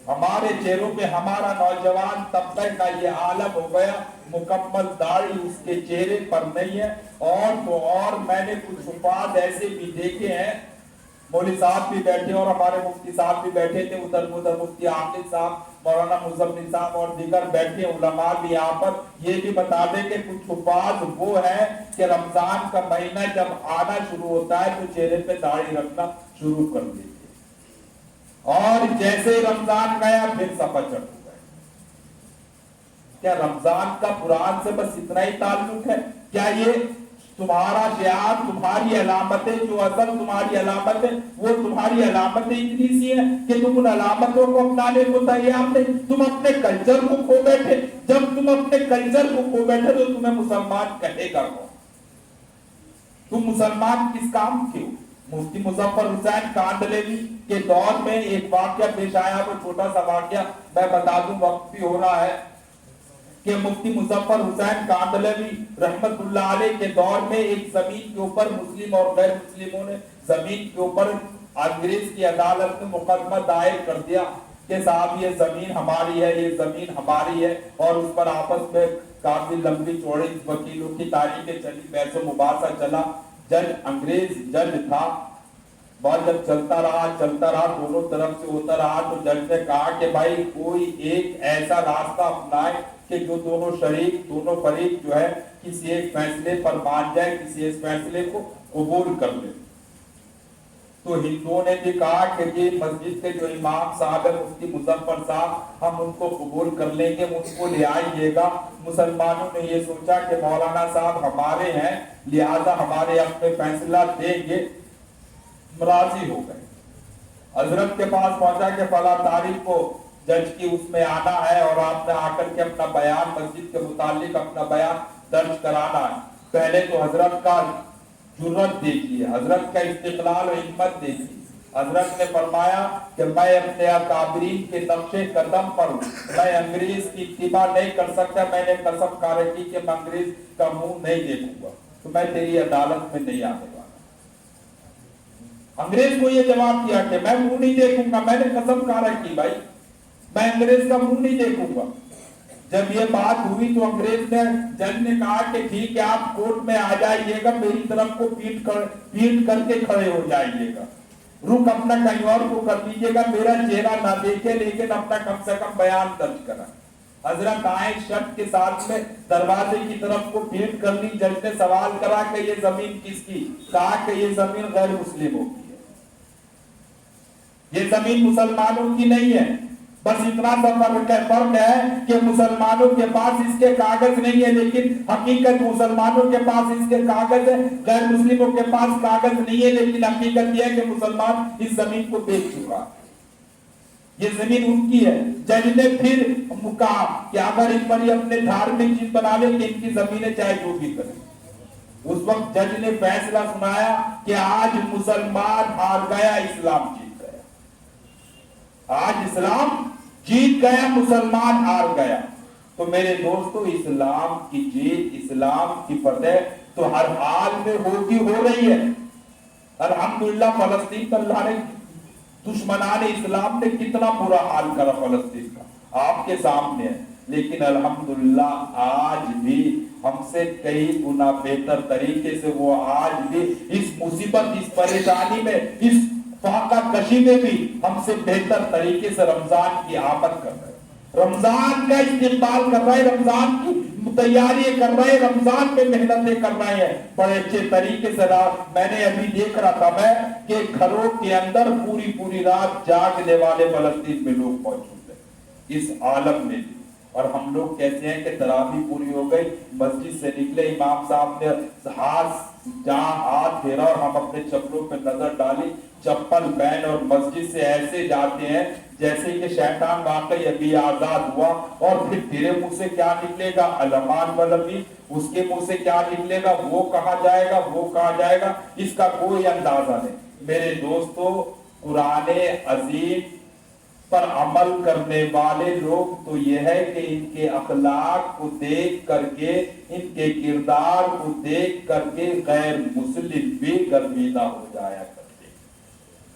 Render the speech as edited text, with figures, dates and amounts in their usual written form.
ہمارے چہروں پہ ہمارا نوجوان طبقے کا یہ عالم ہو گیا، مکمل داڑھی اس کے چہرے پر نہیں ہے۔ اور تو اور میں نے کچھ حفاظ ایسے بھی دیکھے ہیں، مولوی صاحب بھی بیٹھے اور ہمارے مفتی صاحب بھی بیٹھے تھے، ادھر مفتی عامر صاحب، مولانا مزمل صاحب اور دیگر بیٹھے علماء بھی یہاں پر یہ بھی بتا دیں کہ کچھ حفاظ وہ ہے کہ رمضان کا مہینہ جب آنا شروع ہوتا ہے تو چہرے پہ داڑھی رکھنا شروع کر دیتے، اور جیسے رمضان گیا پھر سفر چڑھ گئے۔ کیا رمضان کا قرآن سے بس اتنا ہی تعلق ہے؟ کیا یہ تمہارا شعار، تمہاری علامتیں، جو اصل تمہاری علامت ہے وہ تمہاری علامتیں اتنی سی ہیں کہ تم ان علامتوں کو اپنانے کو تیار نہیں؟ تم اپنے کلچر کو کھو بیٹھے۔ جب تم اپنے کلچر کو کھو بیٹھے تو تمہیں مسلمان کہے گا کون؟ تم مسلمان کس کام کے ہو؟ مفتی مظفر حسین کاندھلوی کے دور میں ایک واقعہ پیش آیا، وہ چھوٹا سا واقعہ میں بتا دوں، وقت بھی ہو رہا ہے، کہ مفتی مظفر حسین کاندھلوی رحمت اللہ علیہ کے دور میں ایک زمین کے اوپر مسلم اور غیر مسلموں نے زمین کے اوپر انگریز کی عدالت میں مقدمہ دائر کر دیا کہ صاحب یہ زمین ہماری ہے، یہ زمین ہماری ہے، اور اس پر آپس میں کافی لمبی چوڑی وکیلوں کی تاریخیں چلی، بحث و مباحثہ چلا۔ جج انگریز جج تھا، بہت جب چلتا رہا دونوں طرف سے ہوتا رہا تو جج نے کہا کہ بھائی کوئی ایک ایسا راستہ اپنائے کہ جو دونوں فریق جو ہے کسی ایک فیصلے پر مان جائے، کسی ایک فیصلے کو قبول کر لے۔ تو ہندوؤں نے بھی کہا کہ یہ مسجد کے جو امام صاحب ہے مفتی مظفر صاحب، ہم ان کو قبول کر لیں گے، ان کو لے آئیے گا۔ مسلمانوں نے یہ سوچا کہ مولانا صاحب ہمارے ہیں لہذا ہمارے اپنے فیصلہ دیں گے، راضی ہو گئے۔ حضرت کے پاس پہنچا کہ فلاں تاریخ کو جج کی اس میں آنا ہے اور آپ نے آ کر کے اپنا بیان مسجد کے متعلق اپنا بیان درج کرانا ہے۔ پہلے تو حضرت کا جرأت دیکھیے، حضرت کا استقلال و ہمت دیکھیے۔ حضرت نے فرمایا کہ میں اپنے اکابرین کے نقش قدم پر ہوں، میں انگریز کی اتباع نہیں کر سکتا، میں نے قسم کھا رکھی کہ میں انگریز کا منہ نہیں دیکھوں گا، تو میں تیری عدالت میں نہیں آنے والا۔ انگریز کو یہ جواب دیا کہ میں منہ نہیں دیکھوں گا، میں نے قسم کھا رکھی بھائی میں انگریز کا منہ نہیں دیکھوں گا۔ جب یہ بات ہوئی تو انگریز نے جج نے کہا کہ ٹھیک ہے آپ کورٹ میں آ جائیے گا، میری طرف کو پیٹ کر کے کھڑے ہو جائیے گا، رخ اپنا کہیں اور کو کر دیجیے گا، میرا چہرہ نہ دیکھے لیکن اپنا کم سے کم بیان درج کرا۔ حضرت آئے شرط کے ساتھ میں دروازے کی طرف کو پیٹ کر لی۔ جج نے سوال کرا کہ یہ زمین کس کی؟ کہا کہ یہ زمین غیر مسلموں کی ہے، یہ زمین مسلمانوں کی نہیں ہے۔ بس اتنا سا فرق ہے کہ مسلمانوں کے پاس اس کے کاغذ نہیں ہے لیکن حقیقت مسلمانوں کے پاس اس کے کاغذ ہے، غیر مسلموں کے پاس کاغذ نہیں ہے لیکن حقیقت یہ ہے کہ مسلمان اس زمین کو بیچ چکا، یہ زمین ان کی ہے۔ جج نے پھر کہا کہ اگر ان پر یہ اپنے دھارمک چیز بنا لے کہ ان کی زمینیں چاہے جو بھی کریں۔ اس وقت جج نے فیصلہ سنایا کہ آج مسلمان ہار گیا، اسلام جیت گیا، آج اسلام جیت گیا، مسلمان ہار گیا۔ تو میرے دوستو اسلام کی جیت، اسلام کی فتح تو ہر حال میں ہو رہی ہے۔ الحمدللہ فلسطین کا اللہ نے، دشمنان اسلام نے کتنا برا حال کرا فلسطین کا آپ کے سامنے ہے، لیکن الحمدللہ آج بھی ہم سے کئی گنا بہتر طریقے سے وہ آج بھی اس مصیبت، اس پریشانی میں، اس فاقہ کشی میں بھی ہم سے بہتر طریقے سے رمضان کی آمد کر رہے ہیں، رمضان کا استقبال کر رہے ہیں، رمضان کی تیاری کر رہے ہیں، رمضان میں محنتیں کر رہے ہیں بڑے اچھے طریقے سے۔ میں نے ابھی دیکھ رہا تھا میں کہ گھروں کے اندر پوری رات جاگنے والے فلسطین میں لوگ موجود ہیں اس عالم میں بھی، اور ہم لوگ کہتے ہیں کہ تراویح پوری ہو گئی، مسجد سے نکلے، امام صاحب نے جہاں ہاتھ پھیرا اور ہم اپنے چپلوں پہ نظر ڈالی، چپل پہن اور مسجد سے ایسے جاتے ہیں جیسے کہ شیطان واقعی ابھی آزاد ہوا، اور پھر تیرے منہ سے کیا نکلے گا علمان ولبی، اس کے منہ سے کیا نکلے گا، وہ کہاں جائے گا، وہ کہاں جائے گا، اس کا کوئی اندازہ نہیں۔ میرے دوستو قرآن عظیم پر عمل کرنے والے لوگ تو یہ ہے کہ ان کے اخلاق کو دیکھ کر کے، ان کے کردار کو دیکھ کر کے غیر مسلم بھی گرمیدہ ہو جایا کرتے،